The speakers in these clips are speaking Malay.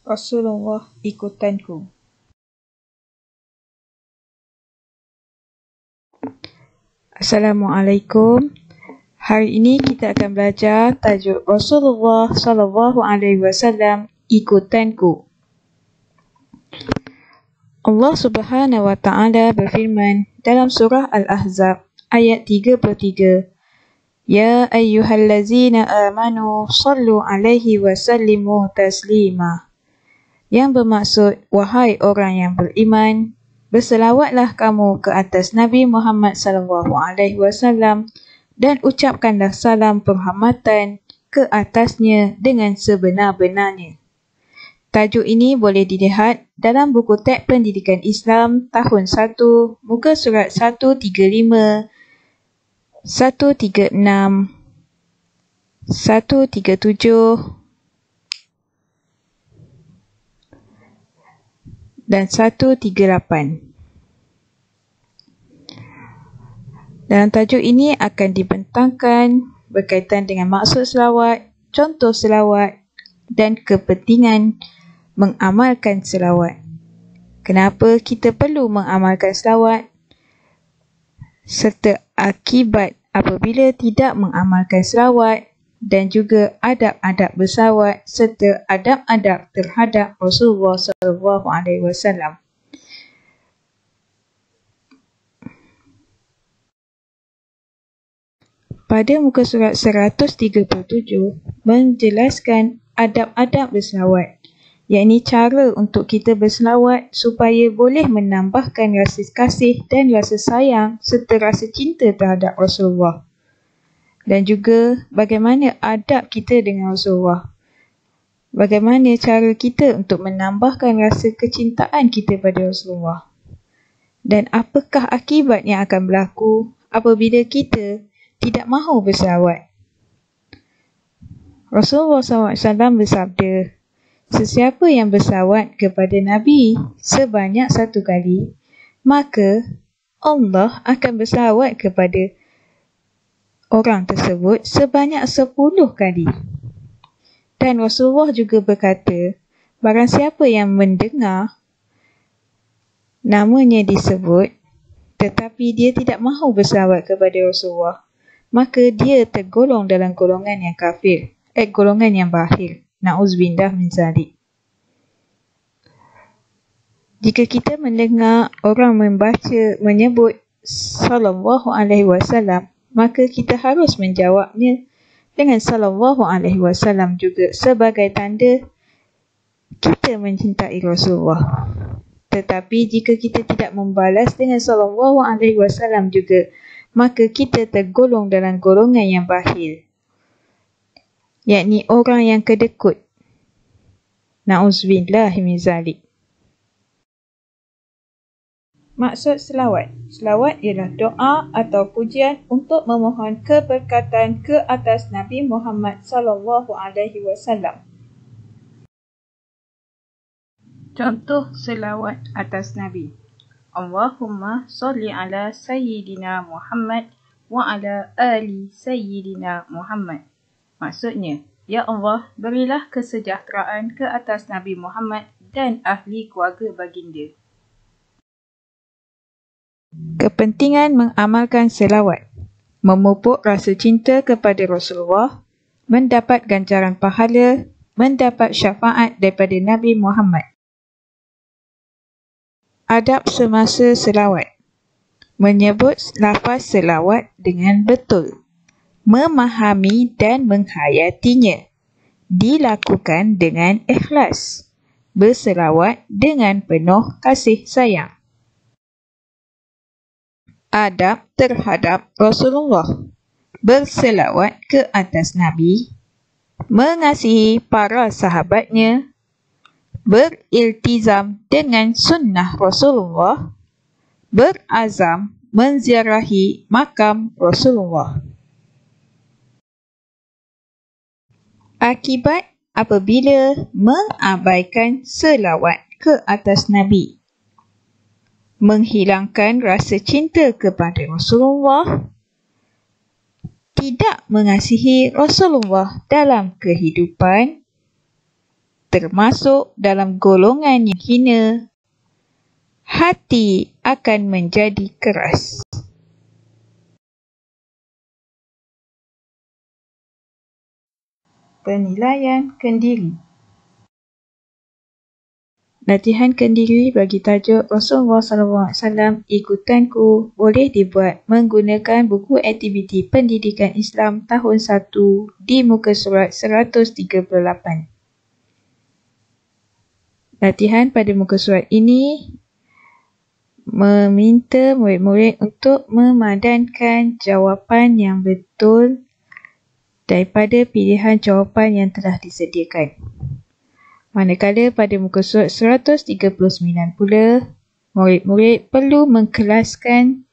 Rasulullah ikutanku. Assalamualaikum. Hari ini kita akan belajar tajuk Rasulullah SAW ikutanku. Allah Subhanahu wa Ta'ala berfirman dalam surah Al-Ahzab ayat 33, Ya ayyuhallazina amanu sallu alaihi wa sallimu taslima. Yang bermaksud, wahai orang yang beriman, berselawatlah kamu ke atas Nabi Muhammad SAW dan ucapkanlah salam penghormatan ke atasnya dengan sebenar-benarnya. Tajuk ini boleh dilihat dalam buku teks pendidikan Islam tahun 1, muka surat 135, 136, 137 dan 138. Dalam tajuk ini akan dibentangkan berkaitan dengan maksud selawat, contoh selawat dan kepentingan mengamalkan selawat. Kenapa kita perlu mengamalkan selawat serta akibat apabila tidak mengamalkan selawat dan juga adab-adab berselawat serta adab-adab terhadap Rasulullah SAW. Pada muka surat 137 menjelaskan adab-adab berselawat, yakni cara untuk kita berselawat supaya boleh menambahkan rasa kasih dan rasa sayang serta rasa cinta terhadap Rasulullah. Dan juga bagaimana adab kita dengan Rasulullah. Bagaimana cara kita untuk menambahkan rasa kecintaan kita pada Rasulullah. Dan apakah akibat yang akan berlaku apabila kita tidak mahu berselawat. Rasulullah SAW bersabda, sesiapa yang berselawat kepada Nabi sebanyak 1 kali, maka Allah akan berselawat kepada orang tersebut sebanyak 10 kali. Dan Rasulullah juga berkata, barang siapa yang mendengar namanya disebut tetapi dia tidak mahu berselawat kepada Rasulullah, maka dia tergolong dalam golongan yang kafir, golongan yang bakhil. Na'udzubillah min zalik. Jika kita mendengar orang menyebut sallallahu alaihi wasallam, maka kita harus menjawabnya dengan sallallahu alaihi wasallam juga sebagai tanda kita mencintai Rasulullah. Tetapi jika kita tidak membalas dengan sallallahu alaihi wasallam juga, maka kita tergolong dalam golongan yang bakhil, yakni orang yang kedekut. Na'udzubillah min zalik. Maksud selawat. Selawat ialah doa atau pujian untuk memohon keberkatan ke atas Nabi Muhammad SAW. Contoh selawat atas Nabi. Allahumma salli ala Sayyidina Muhammad wa ala ali Sayyidina Muhammad. Maksudnya, Ya Allah, berilah kesejahteraan ke atas Nabi Muhammad dan ahli keluarga baginda. Kepentingan mengamalkan selawat. Memupuk rasa cinta kepada Rasulullah, mendapat ganjaran pahala, mendapat syafaat daripada Nabi Muhammad. Adab semasa selawat. Menyebut lafaz selawat dengan betul. Memahami dan menghayatinya. Dilakukan dengan ikhlas. Berselawat dengan penuh kasih sayang. Adab terhadap Rasulullah. Berselawat ke atas Nabi. Mengasihi para sahabatnya. Beriltizam dengan sunnah Rasulullah. Berazam menziarahi makam Rasulullah. Akibat apabila mengabaikan selawat ke atas Nabi. Menghilangkan rasa cinta kepada Rasulullah. Tidak mengasihi Rasulullah dalam kehidupan. termasuk dalam golongan yang hina, hati akan menjadi keras. Penilaian kendiri. Latihan kendiri bagi tajuk Rasulullah SAW Ikutanku boleh dibuat menggunakan buku aktiviti pendidikan Islam tahun 1 di muka surat 138. Latihan pada muka surat ini meminta murid-murid untuk memadankan jawapan yang betul daripada pilihan jawapan yang telah disediakan. Manakala pada muka surat 139 pula, murid-murid perlu mengkelaskan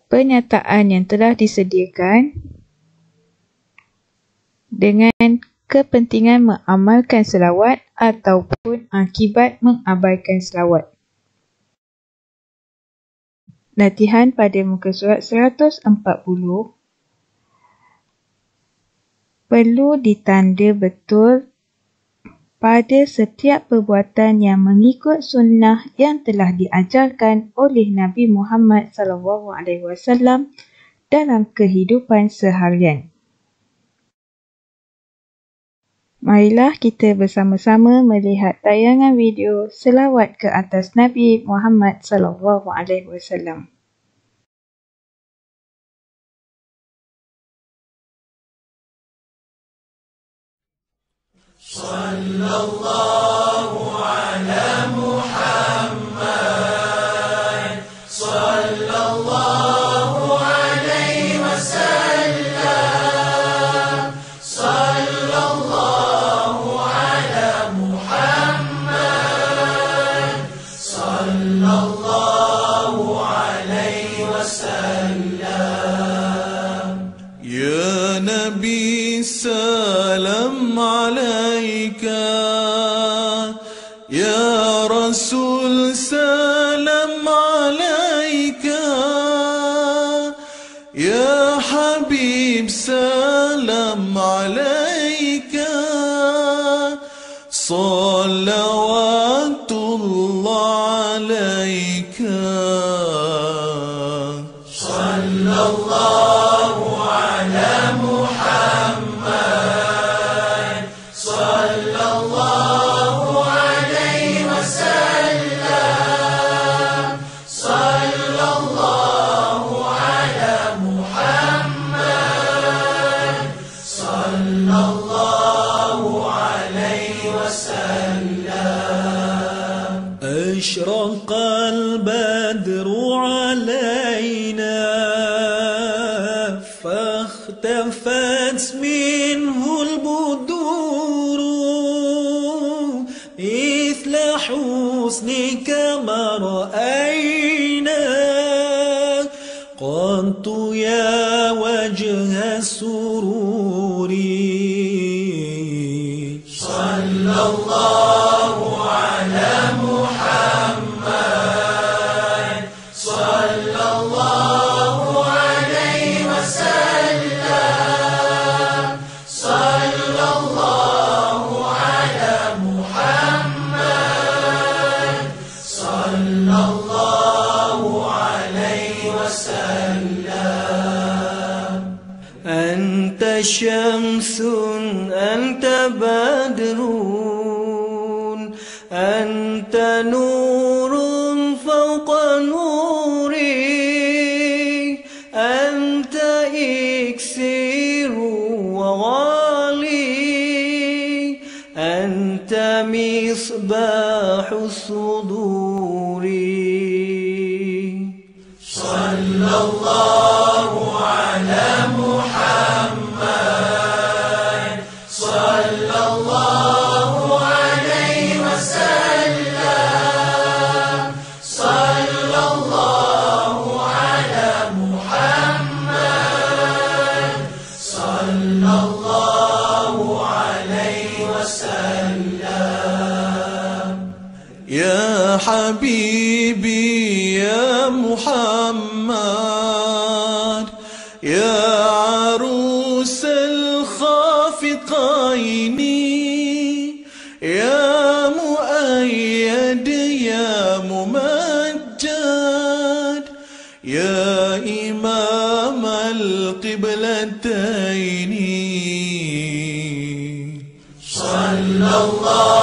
pernyataan yang telah disediakan dengan kepentingan mengamalkan selawat ataupun akibat mengabaikan selawat. Latihan pada muka surat 140 perlu ditanda betul pada setiap perbuatan yang mengikut sunnah yang telah diajarkan oleh Nabi Muhammad SAW dalam kehidupan seharian. Marilah kita bersama-sama melihat tayangan video selawat ke atas Nabi Muhammad SAW. Sallallahu ala Muhammad sallallahu alaihi wasallam sallallahu ala Muhammad sallallahu alaihi wasallam. Ya Nabi salam alaika, ya Rasul salam alaika, ya Habib salam alaika, salawatullah alaika. Sallallahu ala Muhammad sallallahu alaihi wasallam sallallahu ala Muhammad sallallahu alaihi wasallam. Ashraqal badru alaina فاختفت منه البدور مثل حسنك ما رأينا قط يا وجه السرور. صلى الله على محمد صلى الله عليه وسلم صلى الله على محمد صلى الله عليه وسلم. أنت شمس أنت بدر أنت نور فوق نوري أنت إكسير وغالي أنت مصباح الصدور. صلى الله على محمد صلى الله عليه وسلم صلى الله على محمد صلى الله عليه وسلم. يا حبيبي يا محمد يا عروس الخافقين أنت إكسير وغالي أنت مصباح الصدور. صلى الله على محمد صلى الله عليه وسلم صلى الله على محمد صلى الله عليه وسلم. يا حبيبي يا محمد يا عروس الخافقين أنت إكسير وغالي أنت مصباح الصدور. صلى الله على محمد صلى الله عليه وسلم. يا حبيبي يا محمد صلى الله